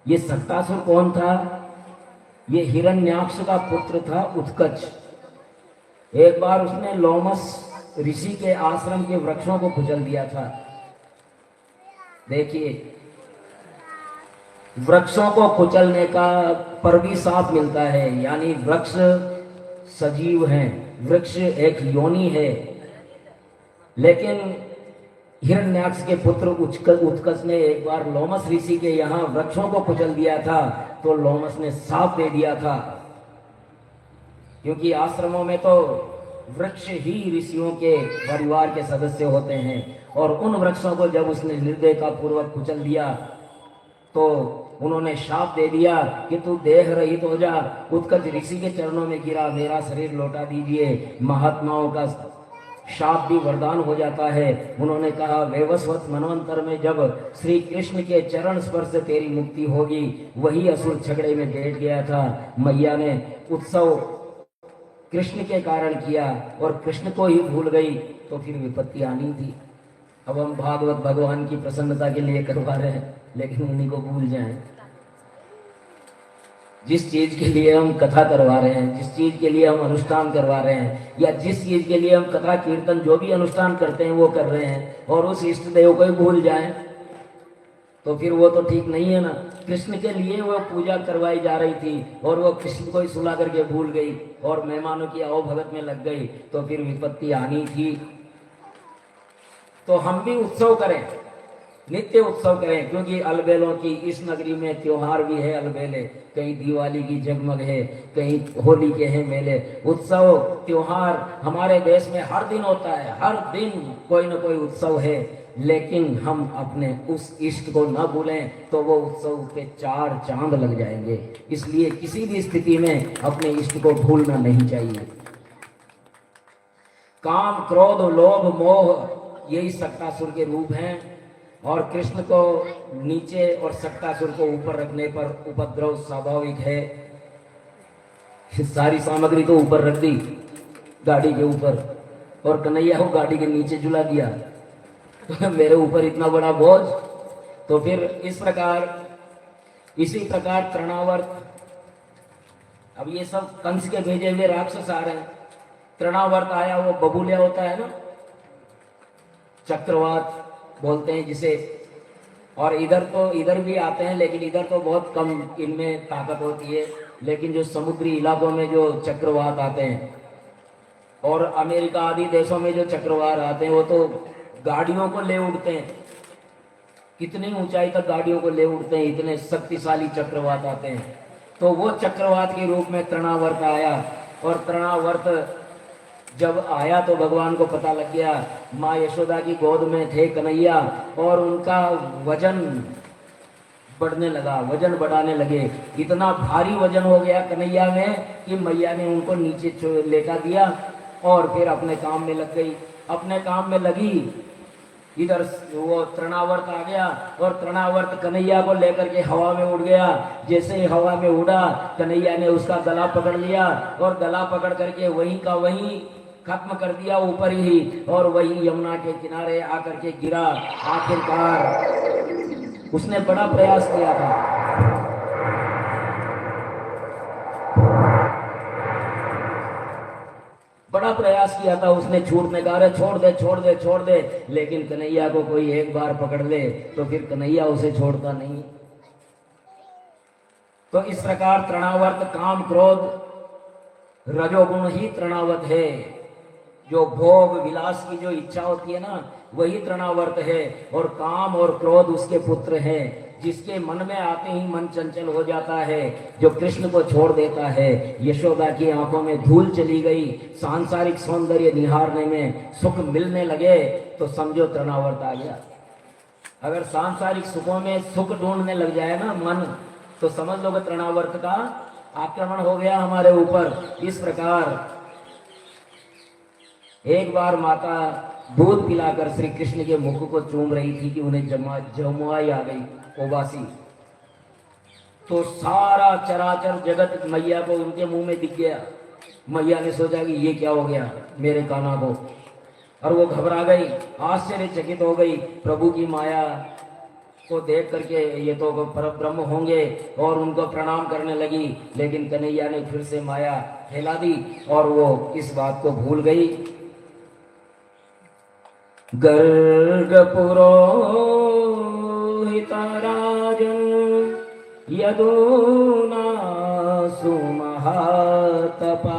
ये सक्तासुर कौन था? ये हिरण्याक्ष का पुत्र था उत्कच। एक बार उसने लोमस ऋषि के आश्रम के वृक्षों को कुचल दिया था। देखिए, वृक्षों को कुचलने का पर भी साफ मिलता है, यानी वृक्ष सजीव हैं, वृक्ष एक योनि है। लेकिन हिरण्याक्ष के पुत्र उत्कच ने एक बार लोमस ऋषि के यहाँ वृक्षों को कुचल दिया था, तो लोमस ने साफ दे दिया था, क्योंकि आश्रमों में तो वृक्ष ही ऋषियों के परिवार के सदस्य होते हैं। और उन वृक्षों को जब उसने निर्दयता पूर्वक कुचल दिया तो उन्होंने शाप दे दिया कि तू देह रहित हो जा। उत्कच ऋषि के चरणों में गिरा, मेरा शरीर लौटा दीजिए। महात्माओं का शाप भी वरदान हो जाता है। उन्होंने कहा, वैवस्वत मनवंतर में जब श्री कृष्ण के चरण स्पर्श से तेरी मुक्ति होगी। वही असुर झगड़े में बैठ गया था। मैया ने उत्सव कृष्ण के कारण किया और कृष्ण को ही भूल गई, तो फिर विपत्ति आनी थी। अब हम भागवत भगवान की प्रसन्नता के लिए करवा रहे हैं, लेकिन उन्हीं को भूल जाएं। जिस चीज के लिए हम कथा करवा रहे हैं, जिस चीज के लिए हम अनुष्ठान करवा रहे हैं, या जिस चीज के लिए हम कथा कीर्तन जो भी अनुष्ठान करते हैं वो कर रहे हैं, और उस इष्ट देव को ही भूल जाएं, तो फिर वो तो ठीक नहीं है ना। कृष्ण के लिए वो पूजा करवाई जा रही थी और वो कृष्ण को ही सुला करके भूल गई और मेहमानों की आओ भगत में लग गई, तो फिर विपत्ति आनी थी। तो हम भी उत्सव करें, नित्य उत्सव करें, क्योंकि अलबेलों की इस नगरी में त्योहार भी है अलबेले। कहीं दिवाली की जगमग है, कहीं होली के हैं मेले। उत्सव त्योहार हमारे देश में हर दिन होता है, हर दिन कोई ना कोई उत्सव है। लेकिन हम अपने उस इष्ट को न भूलें तो वो उत्सव पे 4 चांद लग जाएंगे। इसलिए किसी भी स्थिति में अपने इष्ट को भूलना नहीं चाहिए। काम, क्रोध, लोभ, मोह यही सक्तासुर के रूप हैं। और कृष्ण को नीचे और सक्तासुर को ऊपर रखने पर उपद्रव स्वाभाविक है। सारी सामग्री तो ऊपर रख दी गाड़ी के ऊपर, और कन्हैया को गाड़ी के नीचे झुला दिया, तो मेरे ऊपर इतना बड़ा बोझ। तो फिर इसी प्रकार तृणावर्त, अब ये सब कंस के भेजे हुए राक्षस आ रहे हैं। तृणावर्त आया, वो बबूलिया होता है ना, चक्रवात बोलते हैं जिसे। और इधर भी आते हैं, लेकिन इधर तो बहुत कम इनमें ताकत होती है। लेकिन जो समुद्री इलाकों में जो चक्रवात आते हैं, और अमेरिका आदि देशों में जो चक्रवात आते हैं, वो तो गाड़ियों को ले उड़ते हैं। कितनी ऊंचाई तक गाड़ियों को ले उड़ते हैं, इतने शक्तिशाली चक्रवात आते हैं। तो वो चक्रवात के रूप में तृणावर्त आया। और तृणावर्त जब आया तो भगवान को पता लग गया, माँ यशोदा की गोद में थे कन्हैया, और उनका वजन बढ़ने लगा, वजन बढ़ाने लगे। इतना भारी वजन हो गया कन्हैया में कि मैया ने उनको नीचे लेटा दिया और फिर अपने काम में लग गई। अपने काम में लगी, इधर वो तृणावर्त आ गया और तृणावर्त कन्हैया को लेकर के हवा में उड़ गया। जैसे ही हवा में उड़ा, कन्हैया ने उसका गला पकड़ लिया और गला पकड़ करके वहीं का वहीं खत्म कर दिया ऊपर ही, और वही यमुना के किनारे आकर के गिरा। आखिरकार उसने बड़ा प्रयास किया था, बड़ा प्रयास किया था उसने छूटने का, अरे छोड़ दे छोड़ दे छोड़ दे। लेकिन कन्हैया को कोई एक बार पकड़ ले तो फिर कन्हैया उसे छोड़ता नहीं। तो इस प्रकार तृणावर्त, काम, क्रोध, रजोगुण ही तृणावर्त है। जो भोग विलास की जो इच्छा होती है ना, वही तृणावर्त है। और काम और क्रोध उसके पुत्र हैं, जिसके मन में आते ही मन चंचल हो जाता है, जो कृष्ण को छोड़ देता है। यशोदा की आंखों में धूल चली गई, सांसारिक सौंदर्य निहारने में सुख मिलने लगे, तो समझो तृणावर्त आ गया। अगर सांसारिक सुखों में सुख ढूंढने लग जाए ना मन, तो समझ लो कि तृणावर्त का आक्रमण हो गया हमारे ऊपर। इस प्रकार एक बार माता दूध पिलाकर श्री कृष्ण के मुख को चूम रही थी कि उन्हें जमुआई आ गई, उबासी। तो सारा चराचर जगत मैया को उनके मुंह में दिख गया। मैया ने सोचा कि ये क्या हो गया मेरे कान्हा को, और वो घबरा गई, आश्चर्यचकित हो गई। प्रभु की माया को देख करके ये तो परब्रह्म होंगे और उनको प्रणाम करने लगी, लेकिन कन्हैया ने फिर से माया फैला दी और वो इस बात को भूल गई। गर्ग पुरोहितराजन् यदूना सुमहातपा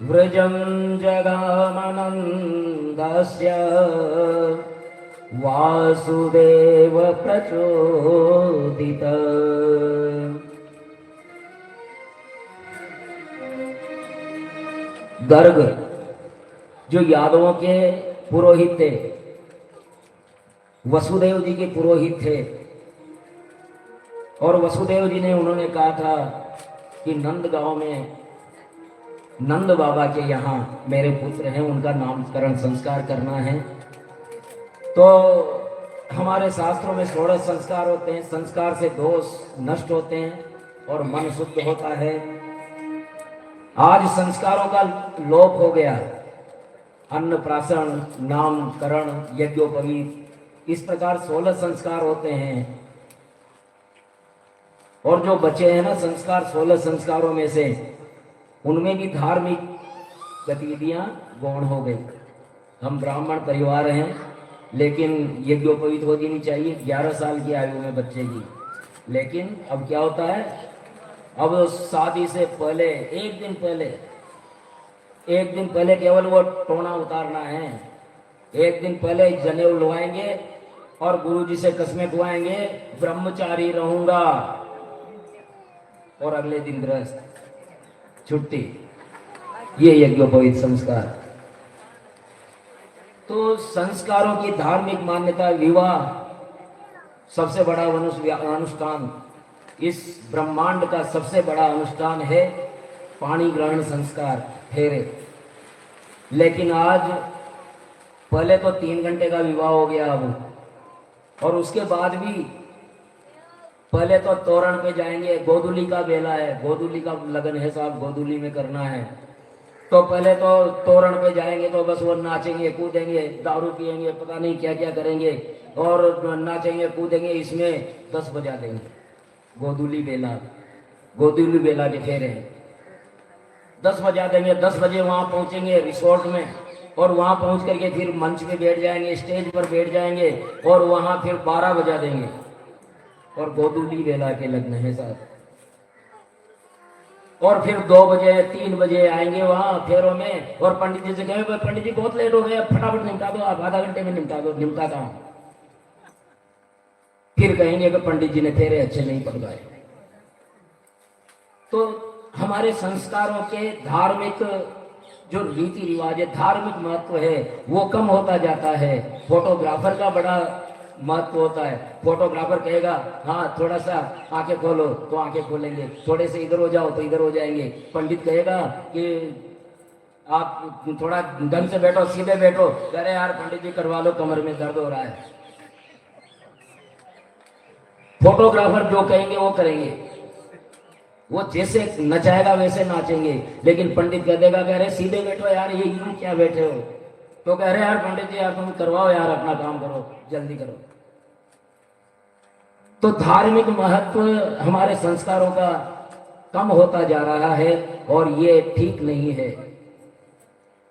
व्रजं जगामनन्दस्य वासुदेव प्रचोदित। गर्ग जो यादवों के पुरोहित थे, वसुदेव जी के पुरोहित थे, और वसुदेव जी ने उन्होंने कहा था कि नंद गांव में नंद बाबा के यहाँ मेरे पुत्र हैं, उनका नामकरण संस्कार करना है। तो हमारे शास्त्रों में 16 संस्कार होते हैं, संस्कार से दोष नष्ट होते हैं और मन शुद्ध होता है। आज संस्कारों का लोप हो गया, अन्नप्राशन, नामकरण, यज्ञोपवीत, इस प्रकार 16 संस्कार होते हैं। और जो बचे हैं ना संस्कार, 16 संस्कारों में से, उनमें भी धार्मिक गतिविधियां गौण हो गई। हम ब्राह्मण परिवार हैं, लेकिन यज्ञोपवीत होनी नहीं चाहिए 11 साल की आयु में बच्चे की। लेकिन अब क्या होता है, अब शादी से पहले एक दिन पहले केवल वो टोना उतारना है। एक दिन पहले जनेऊ लुआएंगे और गुरुजी से कस्में खुआएंगे, ब्रह्मचारी रहूंगा, और अगले दिन गृहस्थ, छुट्टी। ये यज्ञोपवीत संस्कार। तो संस्कारों की धार्मिक मान्यता, विवाह सबसे बड़ा अनुष्ठान, इस ब्रह्मांड का सबसे बड़ा अनुष्ठान है पाणी ग्रहण संस्कार, फेरे। लेकिन आज पहले तो 3 घंटे का विवाह हो गया अब, और उसके बाद भी पहले तो तोरण पे जाएंगे, गोधुली का बेला है, गोधुली का लगन है साहब, गोधुली में करना है। तो पहले तो तोरण पे जाएंगे तो बस वो नाचेंगे कूदेंगे, दारू पिएंगे, पता नहीं क्या क्या करेंगे, और नाचेंगे कूदेंगे, इसमें 10 बजा देंगे। गोधुली बेला के फेरे 10 बजा देंगे। 10 बजे वहां पहुंचेंगे रिसोर्ट में, और वहां पहुंच करके फिर मंच पे बैठ जाएंगे, स्टेज पर बैठ जाएंगे, और वहां फिर 12 बजा देंगे, और गोधुली बेला के लग्न है साहब। और फिर 2 बजे 3 बजे आएंगे वहां फेरों में, और पंडित जी से कहेंगे पंडित जी बहुत लेट हो गया, फटाफट निपटा दो, आप आधा घंटे में निपटाता हूं। फिर कहेंगे कि पंडित जी ने फेरे अच्छे नहीं पढ़वाए। तो हमारे संस्कारों के धार्मिक जो रीति रिवाज है, धार्मिक महत्व है, वो कम होता जाता है। फोटोग्राफर का बड़ा महत्व होता है। फोटोग्राफर कहेगा हाँ थोड़ा सा आंखें खोलो तो आंखें खोलेंगे, थोड़े से इधर हो जाओ तो इधर हो जाएंगे। पंडित कहेगा कि आप थोड़ा ढंग से बैठो, सीधे बैठो, अरे यार पंडित जी करवा लो, कमर में दर्द हो रहा है। फोटोग्राफर जो कहेंगे वो करेंगे, वो जैसे नचाएगा वैसे नाचेंगे। लेकिन पंडित कह देगा कह रहे सीधे बैठो यार, ये यूं क्या बैठे हो, तो कह रहे यार पंडित जी यार तुम करवाओ यार, अपना काम करो, जल्दी करो। तो धार्मिक महत्व हमारे संस्कारों का कम होता जा रहा है, और ये ठीक नहीं है।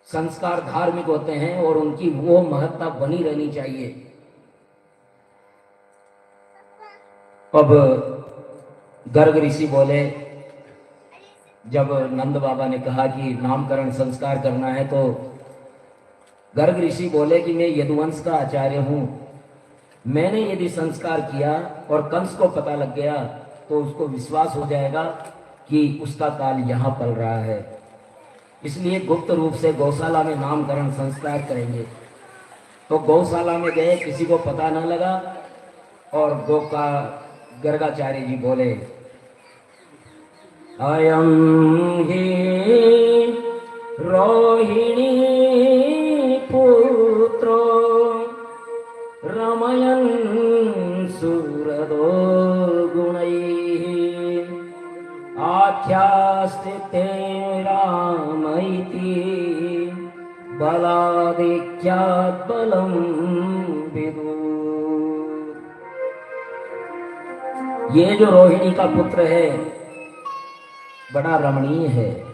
संस्कार धार्मिक होते हैं और उनकी वो महत्ता बनी रहनी चाहिए। अब गर्ग ऋषि बोले, जब नंद बाबा ने कहा कि नामकरण संस्कार करना है, तो गर्ग ऋषि बोले कि मैं यदुवंश का आचार्य हूं, मैंने यदि संस्कार किया और कंस को पता लग गया तो उसको विश्वास हो जाएगा कि उसका काल यहाँ पल रहा है। इसलिए गुप्त रूप से गौशाला में नामकरण संस्कार करेंगे। तो गौशाला में गए, किसी को पता न लगा, और गर्गाचार्य जी बोले अयम ही रोहिणी पुत्रो रमयन् सुरदो गुणैः आख्यास्ते रामैति बलादिख्यात् बलं विदुः। ये जो रोहिणी का पुत्र है बड़ा रमणीय है,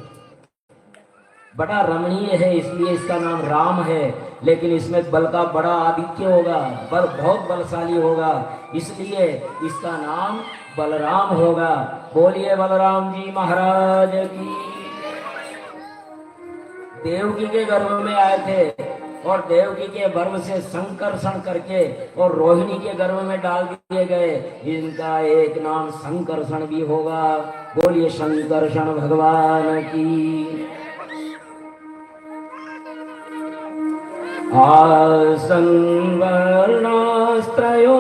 बड़ा रमणीय है, इसलिए इसका नाम राम है। लेकिन इसमें बल का बड़ा आधिक्य होगा, बल बहुत बलशाली होगा, इसलिए इसका नाम बलराम होगा। बोलिए बलराम जी महाराज की। देवकी के गर्भ में आए थे और देवकी के गर्भ से संकर्षण करके और रोहिणी के गर्भ में डाल दिए गए, इनका एक नाम संकर्षण भी होगा। बोलिए संकर्षण भगवान की। आसन वर्णास्त्रयो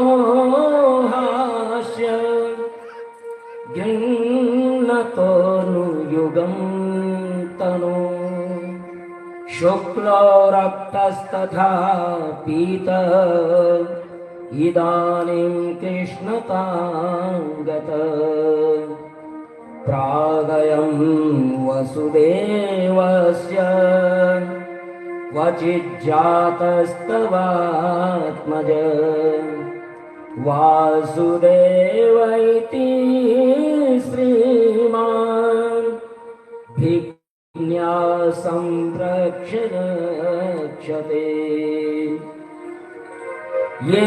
हास्य गृह्णतोऽनुयुगं तनु शुक्लो रक्तस्तथा पीत इदानीं कृष्णताङ्गत प्रागयं वसुदेवस्य क्वचिज्जातस्तवात्मज वासुदेव इति श्रीमान् भिज्ञा संरक्षते। ये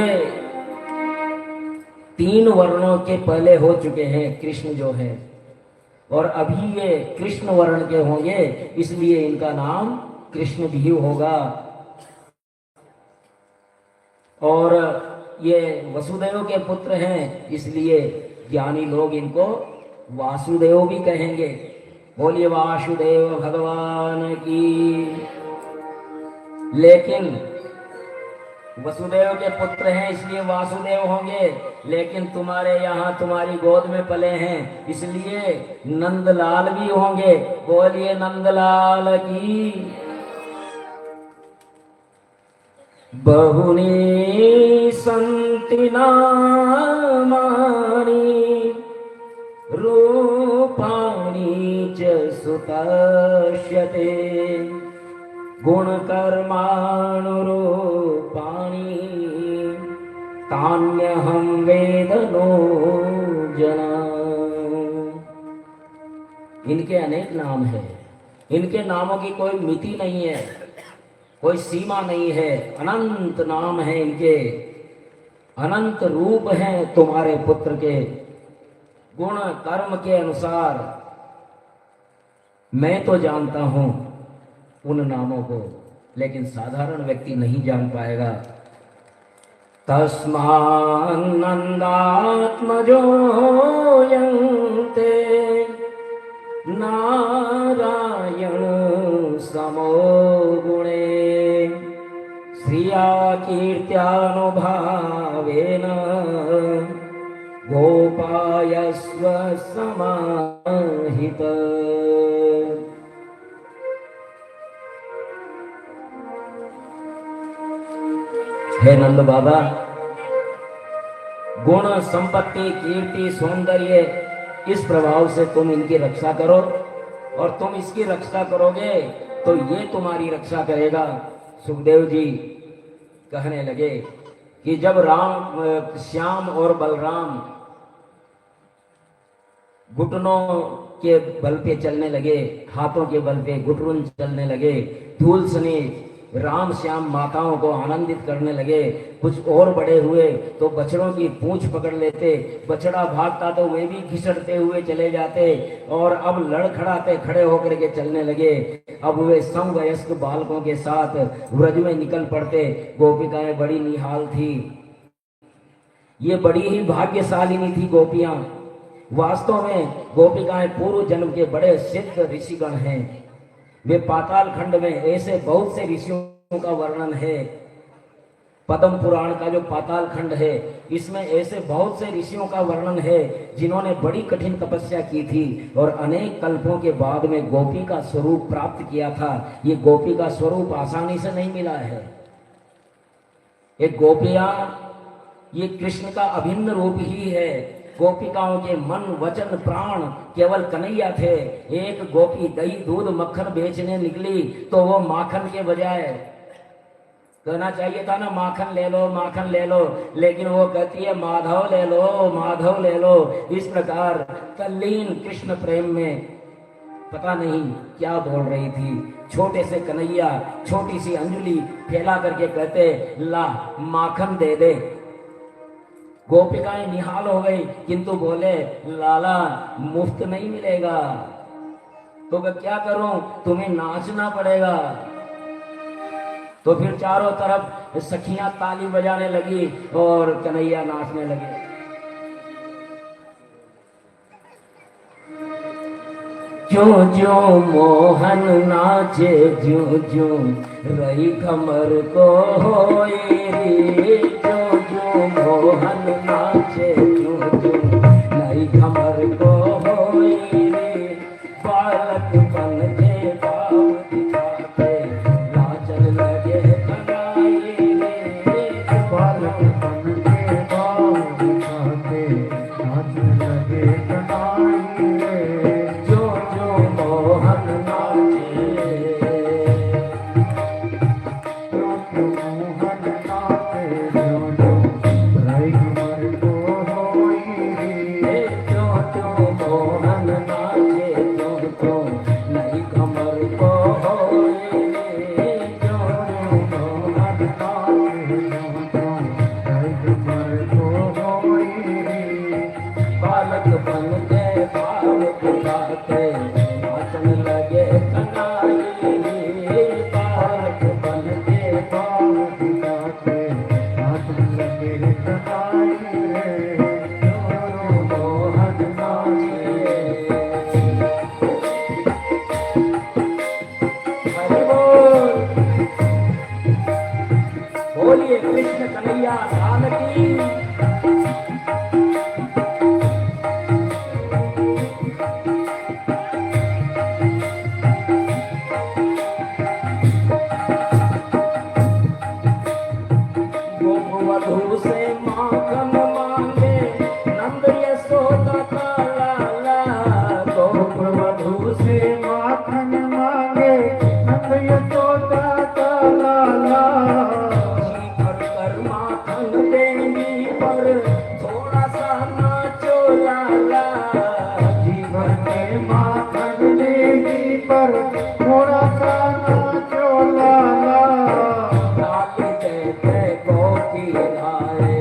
3 वर्णों के पहले हो चुके हैं कृष्ण जो है, और अभी ये कृष्ण वर्ण के होंगे, इसलिए इनका नाम कृष्ण भी होगा। और ये वसुदेव के पुत्र हैं, इसलिए ज्ञानी लोग इनको वासुदेव भी कहेंगे। बोलिए वासुदेव भगवान की। लेकिन वसुदेव के पुत्र हैं इसलिए वासुदेव होंगे, लेकिन तुम्हारे यहाँ तुम्हारी गोद में पले हैं इसलिए नंदलाल भी होंगे। बोलिए नंदलाल की। बहुनी सन्ति नामानि रूपाणि च सुतश्यते गुणकर्मानुरूपाणि तान्यहं वेद नो जना। इनके अनेक नाम हैं, इनके नामों की कोई मिति नहीं है, कोई सीमा नहीं है, अनंत नाम है इनके, अनंत रूप हैं तुम्हारे पुत्र के। गुण कर्म के अनुसार मैं तो जानता हूं उन नामों को, लेकिन साधारण व्यक्ति नहीं जान पाएगा। तस्मान्नन्दात्मजो यन्ते नारायण समो गुणे श्रिया कीर्त्यानुभावेन गोपायस्व समाहित। हे नंद बाबा, गुण संपत्ति कीर्ति सौंदर्य इस प्रभाव से तुम इनकी रक्षा करो, और तुम इसकी रक्षा करोगे तो ये तुम्हारी रक्षा करेगा। सुखदेव जी कहने लगे कि जब श्याम और बलराम घुटनों के बल पे चलने लगे, हाथों के बल पे घुटन चलने लगे, धूल सने राम श्याम माताओं को आनंदित करने लगे। कुछ और बड़े हुए तो बछड़ों की पूंछ पकड़ लेते, बछड़ा भागता तो वे भी घिसटते हुए चले जाते, और अब लड़खड़ाते खड़े होकर के चलने लगे। अब वे समवयस्क बालकों के साथ व्रज में निकल पड़ते। गोपिकाएं बड़ी निहाल थी, ये बड़ी ही भाग्यशालिनी थी गोपियां। वास्तव में गोपिकाएं पूर्व जन्म के बड़े सिद्ध ऋषिगण हैं। वे पाताल खंड में ऐसे बहुत से ऋषियों का वर्णन है। पद्म पुराण का जो पाताल खंड है, इसमें ऐसे बहुत से ऋषियों का वर्णन है जिन्होंने बड़ी कठिन तपस्या की थी और अनेक कल्पों के बाद में गोपी का स्वरूप प्राप्त किया था। ये गोपी का स्वरूप आसानी से नहीं मिला है। एक गोपियां ये कृष्ण का अभिन्न रूप ही है। गोपिकाओं के मन वचन प्राण केवल कन्हैया थे। एक गोपी दही दूध मक्खन बेचने निकली तो वो माखन के बजाय कहना चाहिए था ना माखन ले लो, माखन ले लो, लेकिन वो कहती है माधव ले लो, माधव ले लो। इस प्रकार तल्लीन कृष्ण प्रेम में पता नहीं क्या बोल रही थी। छोटे से कन्हैया छोटी सी अंजलि फैला करके कहते ला माखन दे दे। गोपिकाएं निहाल हो गई, किंतु बोले लाला मुफ्त नहीं मिलेगा। तो मैं क्या करूं, तुम्हें नाचना पड़ेगा। तो फिर चारों तरफ सखियां ताली बजाने लगी और कन्हैया नाचने लगे। जो जो मोहन नाचे, जो जो रही कमर को होए रे। जो जो मोहन नाचे, जो जो रही कमर को होए रे। बालक बन के बाबू दिखाते नाचन लगे कन्हैया रे। बालक बन के बाबू दिखाते नाचन लगे कन्हैया रे। जो जो मोहन नाचे, जो जो मोहन नाचे, जो जो रही कमर को होए रे। जो जो मोहन नाचे, जो जो नहीं कमर को होए रे। जो जो मोहन नाचे, जो जो नहीं कमर को होए रे। बालक बन के भाव दिखाते नाचन लगे कन्हैया रे। बालक बन के भाव दिखाते नाचन लगे कन्हैया रे। जो मोहन नाचे। हरि बोल, बोलिए कृष्ण कन्हैया लाल की। गोपवधू से माखन मांगे नंद यशोदा का लाला। गोपवधू से माखन मांगे नंद यशोदा का लाला। जी भर कर माखन देंगी पर थोड़ा सा नाचो लाला। जी भर के माखन देंगी पर थोड़ा सा नाचो लाला। ताली दे दे गोपी आए,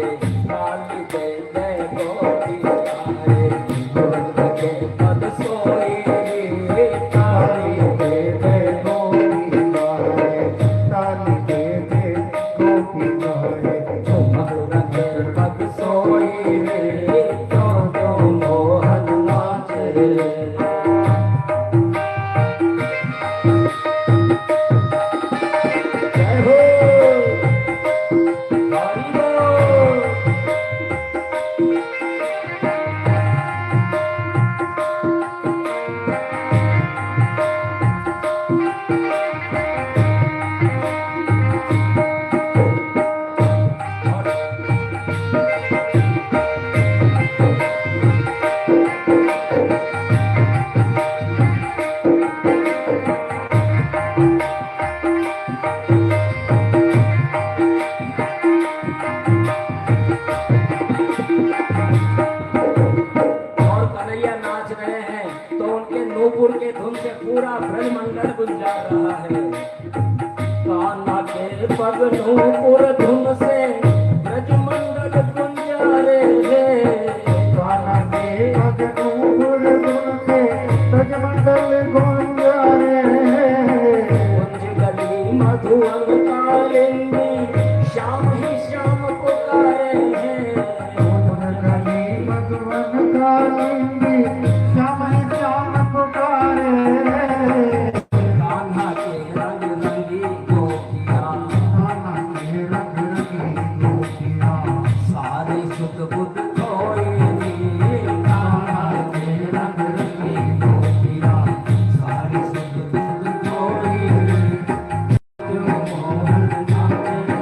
ताली दे दे गोपी आए। गोविंद के पद सोई रे। ताली दे दे गोपी आए, ताली दे दे गोपी आए। मधुर के पद सोई रे। जो जो मोहन नाचे। जय हो, हरि बोल। और कन्हैया नाच रहे हैं तो उनके नूपुर के धुन से पूरा ब्रह्मंडल गुंजा रहा है। कान्हा के पग नूपुर धुन से ब्रजमंडल गुंजा रे। कान्हा के पग नूपुर धुन से ब्रजमंडल गुंजा रे। कुंज गली मधुअन कालिंदी श्याम ही श्याम पुकारे हैं। मधुवन कालिंदी श्याम ही श्याम पुकारे। कान्हा के रंग रंगी गोपियां, कान्हा के रंग रंगी गोपियां। सारे सुख बुद्ध खोए रे। कान्हा के रंग रंगी गोपियां, सारे सुख बुद्ध खोए रे। जो मोहन नाचे।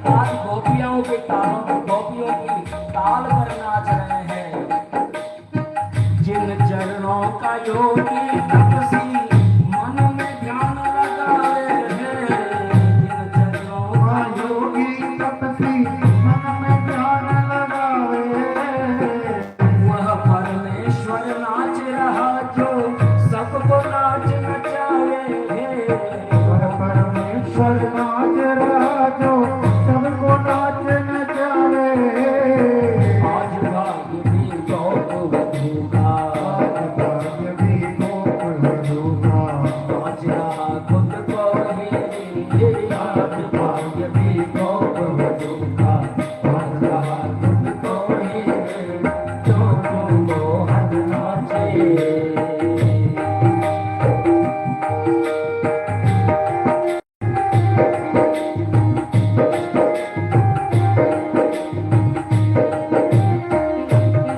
आज गोपियों की ताल पर नाच रहे हैं। जिन चरणों का योगी तपसी मन में ध्यान लगाए हैं, जिन चरणों का योगी तपसी मन में ध्यान लगाए हैं, वह परमेश्वर नाच रहा जो सबको नाच नचावे है। वह परमेश्वर नाच रहा जो सबको नाच नचावे है। आज भाग्य भी गौपवधू का, आज भाग्य भी गौपवधू का, आज रहा खुद को ही, आज भाग्य भी गौपवधू का, आज रहा खुद को ही, जो तुमको हद नाचे।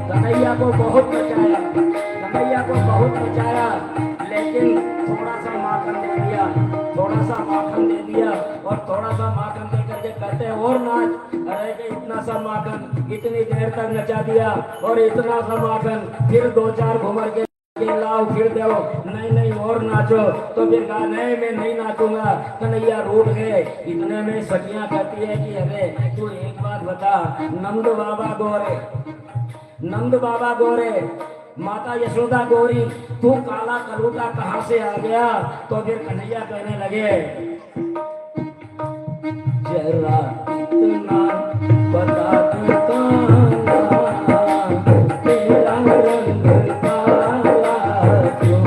कन्हैया को बहुत बचाया, लेकिन थोड़ा सा माखन दे दिया, थोड़ा सा माखन दे दिया, और थोड़ा सा माखन दे करके कहते हैं और नाच। अरे कि इतना सा माखन इतनी देर तक नचा दिया, और इतना सा माखन फिर 2-4 घुमर के लाओ फिर दो, नहीं नहीं और नाचो। तो फिर कहा नहीं मैं नहीं नाचूंगा। कन्हैया रूठ गए। इतने में सखियां कहती है कि अरे तू एक बात बता, नंद बाबा गोरे, माता यशोदा गोरी, तू काला कलूटा कहाँ से आ गया? तो फिर कन्हैया कहने लगे जरा इतना बता दे काला, तेरा रंग काला क्यों?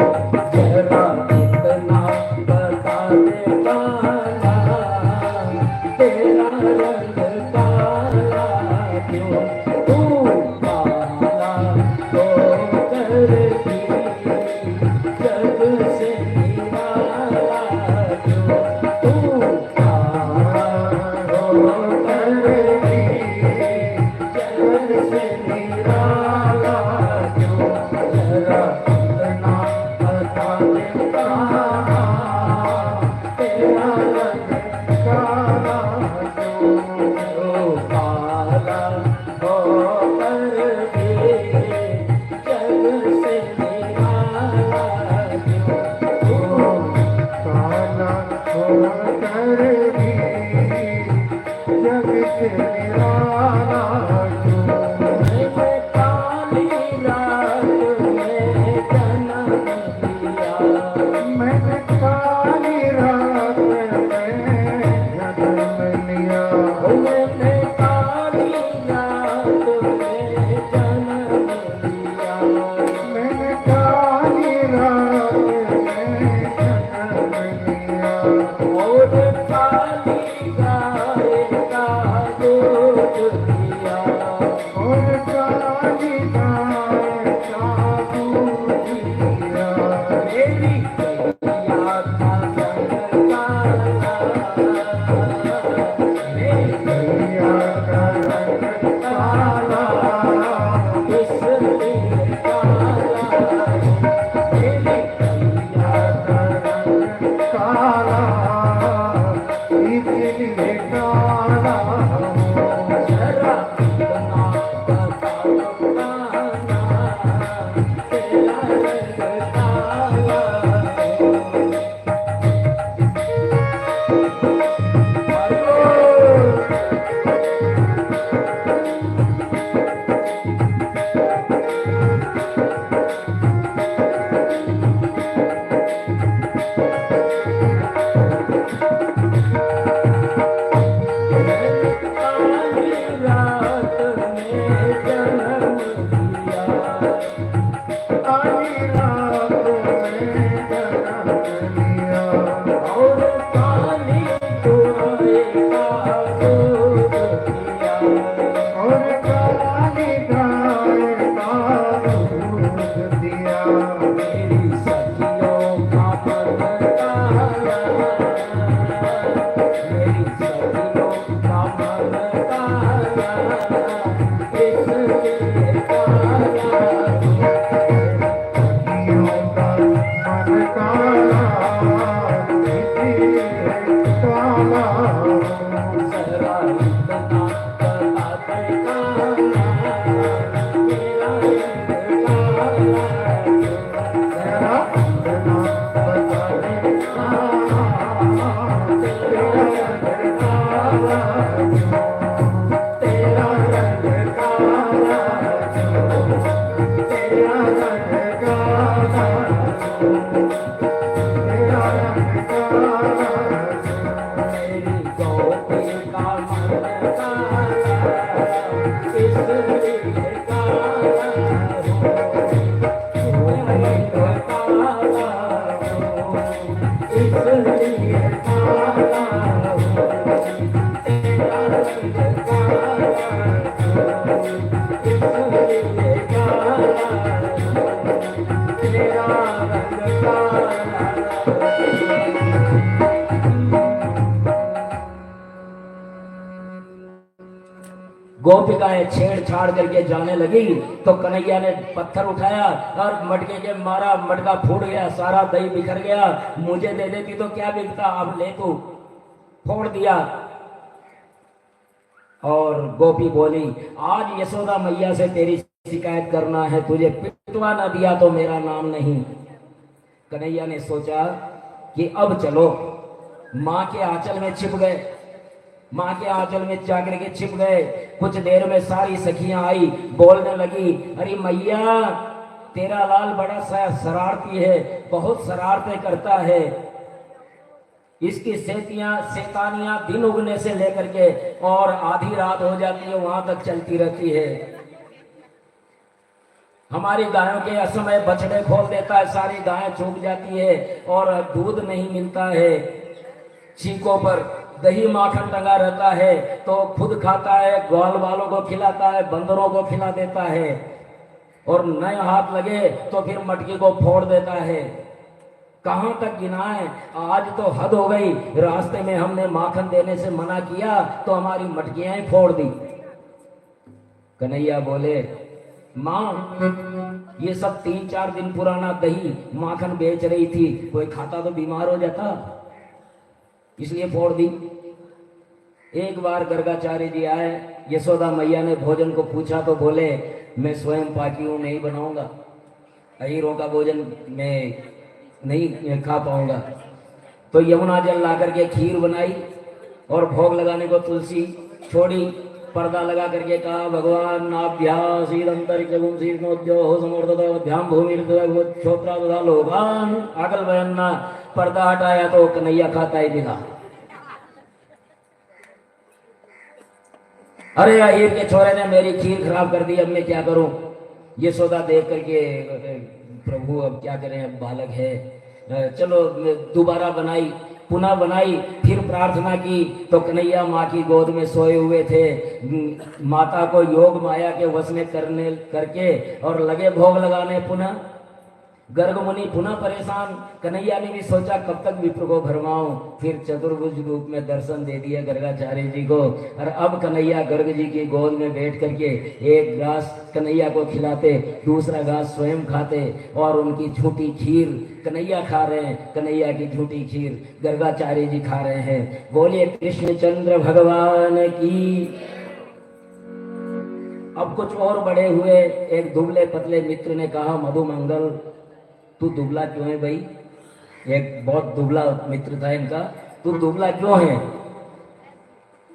जरा इतना बता दे काला, तेरा रंग काला क्यों? काला गोपिकाएं छेड़छाड़ करके जाने लगी तो कन्हैया ने पत्थर उठाया और मटके के मारा, मटका फूट गया, सारा दही बिखर गया। मुझे दे देती तो क्या बिकता, अब ले तू। फोड़ दिया। और गोपी बोली, आज यशोदा मैया से तेरी शिकायत करना है, तुझे पिटवा ना दिया तो मेरा नाम नहीं। कन्हैया ने सोचा कि अब चलो। माँ के आंचल में छिप गए, माँ के आंचल में जाकर के छिप गए। कुछ देर में सारी सखियां आई, बोलने लगी, अरे मैया तेरा लाल बड़ा शरारती है, बहुत शरारतें करता है। इसकी शैतानियां दिन उगने से लेकर के और आधी रात हो जाती है वहां तक चलती रहती है। हमारी गायों के असमय बछड़े खोल देता है, सारी गायें चूक जाती है और दूध नहीं मिलता है। चीकों पर दही माखन टंगा रहता है तो खुद खाता है, ग्वाल वालों को खिलाता है, बंदरों को खिला देता है, और नए हाथ लगे तो फिर मटकी को फोड़ देता है। कहां तक गिनाए, आज तो हद हो गई। रास्ते में हमने माखन देने से मना किया तो हमारी मटकियां ही फोड़ दी। कन्हैया बोले, माँ ये सब 3-4 दिन पुराना दही माखन बेच रही थी, कोई खाता तो बीमार हो जाता, इसलिए फोड़ दी। एक बार गर्गाचार्य जी आए, यशोदा मैया ने भोजन को पूछा तो बोले, मैं स्वयं पाकी हूं, नहीं बनाऊंगा, अहीरों का भोजन मैं नहीं खा पाऊंगा। तो यमुना जल ला करके खीर बनाई और भोग लगाने को तुलसी छोड़ी, पर्दा लगा करके कहा, भगवान अगल बयन्ना। पर्दा हटाया तो कन्हैया खाता ही मिला। अरे अहीर के छोरे ने मेरी खीर खराब कर दी, अब मैं क्या करूं। यशोदा देख करके, प्रभु अब क्या करें, अब बालक है, चलो दोबारा बनाई, पुनः बनाई, फिर प्रार्थना की तो कन्हैया माँ की गोद में सोए हुए थे। माता को योग माया के वश में करके और लगे भोग लगाने। पुनः गर्ग मुनि पुनः परेशान। कन्हैया ने भी सोचा कब तक विप्र को भरमाऊं, फिर चतुर्भुज रूप में दर्शन दे दिया गर्गाचार्य जी को। और अब कन्हैया गर्ग जी की गोद में बैठ करके एक घास कन्हैया को खिलाते, दूसरा घास स्वयं खाते, और उनकी झूठी खीर कन्हैया खा रहे हैं, कन्हैया की झूठी खीर गर्गाचार्य जी खा रहे हैं। बोलिए कृष्णचंद्र भगवान की। अब कुछ और बड़े हुए। एक दुबले पतले मित्र ने कहा, मधुमंगल तू दुबला क्यों है भाई। एक बहुत दुबला मित्र था इनका, तू दुबला क्यों है।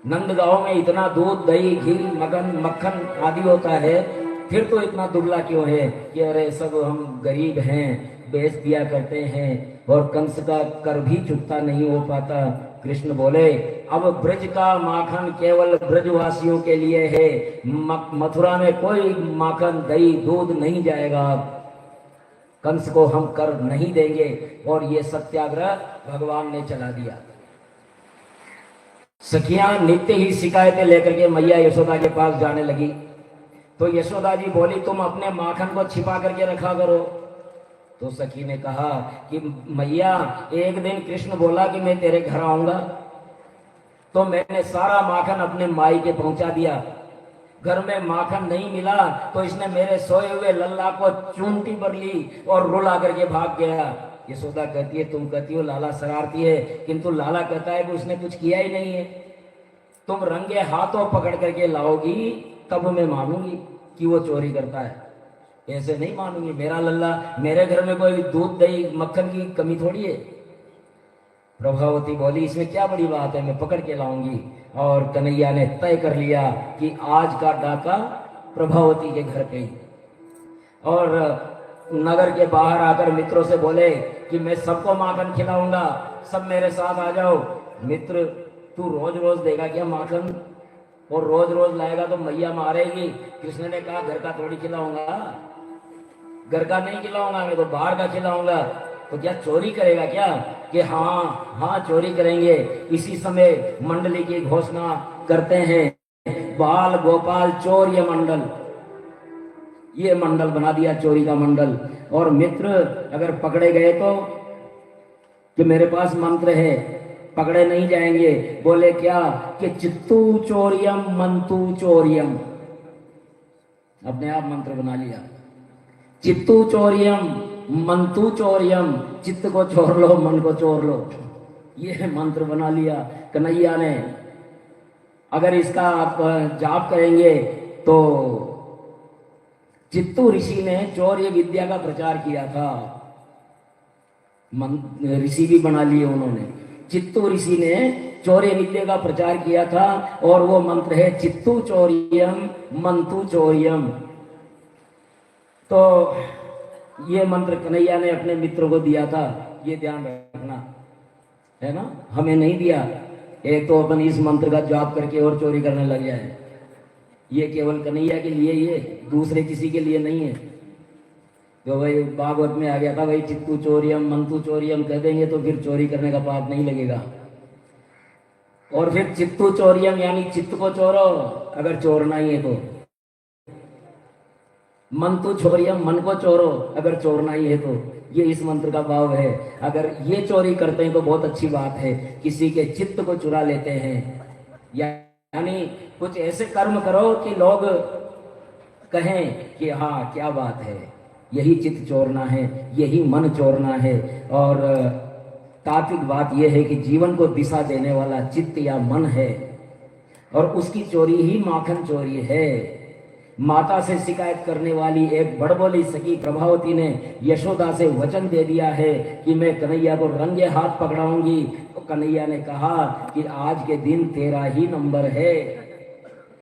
नंदगांव में इतना दूध दही घी मक्खन आदि होता है, फिर तो इतना दुबला क्यों है। कि अरे सब हम गरीब हैं, बेच दिया करते हैं, और कंस का कर भी चुकता नहीं हो पाता। कृष्ण बोले, अब ब्रज का माखन केवल ब्रजवासियों के लिए है, मथुरा में कोई माखन दही दूध नहीं जाएगा, कंस को हम कर नहीं देंगे। और ये सत्याग्रह भगवान ने चला दिया। सखियां नित्य ही शिकायतें लेकर के मैया यशोदा के पास जाने लगी। तो यशोदा जी बोली, तुम अपने माखन को छिपा करके रखा करो। तो सखी ने कहा कि मैया एक दिन कृष्ण बोला कि मैं तेरे घर आऊंगा, तो मैंने सारा माखन अपने माई के पहुंचा दिया। घर में माखन नहीं मिला तो इसने मेरे सोए हुए लल्ला को चूंटी पर ली और रुला करके भाग गया। यशोदा कहती है, तुम कहती हो लाला शरारती है, किंतु लाला कहता है कि उसने कुछ किया ही नहीं है। तुम रंगे हाथों पकड़ करके लाओगी तब मैं मानूंगी कि वो चोरी करता है, ऐसे नहीं मानूंगी। मेरा लल्ला, मेरे घर में कोई दूध दही मक्खन की कमी थोड़ी है। प्रभावती बोली, इसमें क्या बड़ी बात है, मैं पकड़ के लाऊंगी। और कन्हैया ने तय कर लिया कि आज का डाका प्रभावती के घर पे ही। और नगर के बाहर आकर मित्रों से बोले कि मैं सबको माखन खिलाऊंगा, सब मेरे साथ आ जाओ। मित्र, तू रोज रोज देगा क्या माखन, और रोज रोज लाएगा तो मैया मारेगी। कृष्ण ने कहा, घर का थोड़ी खिलाऊंगा, घर का नहीं खिलाऊंगा, मैं तो बाहर का खिलाऊंगा। तो क्या चोरी करेगा क्या। कि हाँ चोरी करेंगे। इसी समय मंडली की घोषणा करते हैं, बाल गोपाल चोर ये मंडल बना दिया, चोरी का मंडल। और मित्र अगर पकड़े गए तो कि मेरे पास मंत्र है, पकड़े नहीं जाएंगे। बोले क्या कि चित्तू चोरियम मंतु चोरियम, अपने आप मंत्र बना लिया। चित्तू चोरियम मंतु चोरियम, चित्त को चोर लो मन को चोर लो, ये मंत्र बना लिया कन्हैया ने। अगर इसका आप जाप करेंगे तो चित्तू ऋषि ने चौर्य विद्या का प्रचार किया था, ऋषि भी बना लिए उन्होंने। चित्तू ऋषि ने चौर्य विद्या का प्रचार किया था और वो मंत्र है चित्तू चौर्यम मंतु चौर्यम। तो ये मंत्र कन्हैया ने अपने मित्र को दिया था, ये ध्यान रखना है ना, हमें नहीं दिया। एक तो अपन इस मंत्र का जाप करके और चोरी करने लग जाए, ये केवल कन्हैया के लिए, ये दूसरे किसी के लिए नहीं है। तो भाई भागवत में आ गया था भाई चित्तू चोरियम मंतु चोरियम कह देंगे तो फिर चोरी करने का पाप नहीं लगेगा। और फिर चित्तू चोरियम यानी चित्त को चोरो अगर चोरना ही है तो, मंतु चोरियम मन को चोरो अगर चोरना ही है तो, ये इस मंत्र का भाव है। अगर ये चोरी करते हैं तो बहुत अच्छी बात है, किसी के चित्त को चुरा लेते हैं, यानी कुछ ऐसे कर्म करो कि लोग कहें कि हाँ क्या बात है, यही चित्त चोरना है, यही मन चोरना है। और तात्विक बात यह है कि जीवन को दिशा देने वाला चित्त या मन है, और उसकी चोरी ही माखन चोरी है। माता से शिकायत करने वाली एक बड़बोली सखी प्रभावती ने यशोदा से वचन दे दिया है कि मैं कन्हैया को रंगे हाथ पकड़ाऊंगी। तो कन्हैया ने कहा कि आज के दिन तेरा ही नंबर है।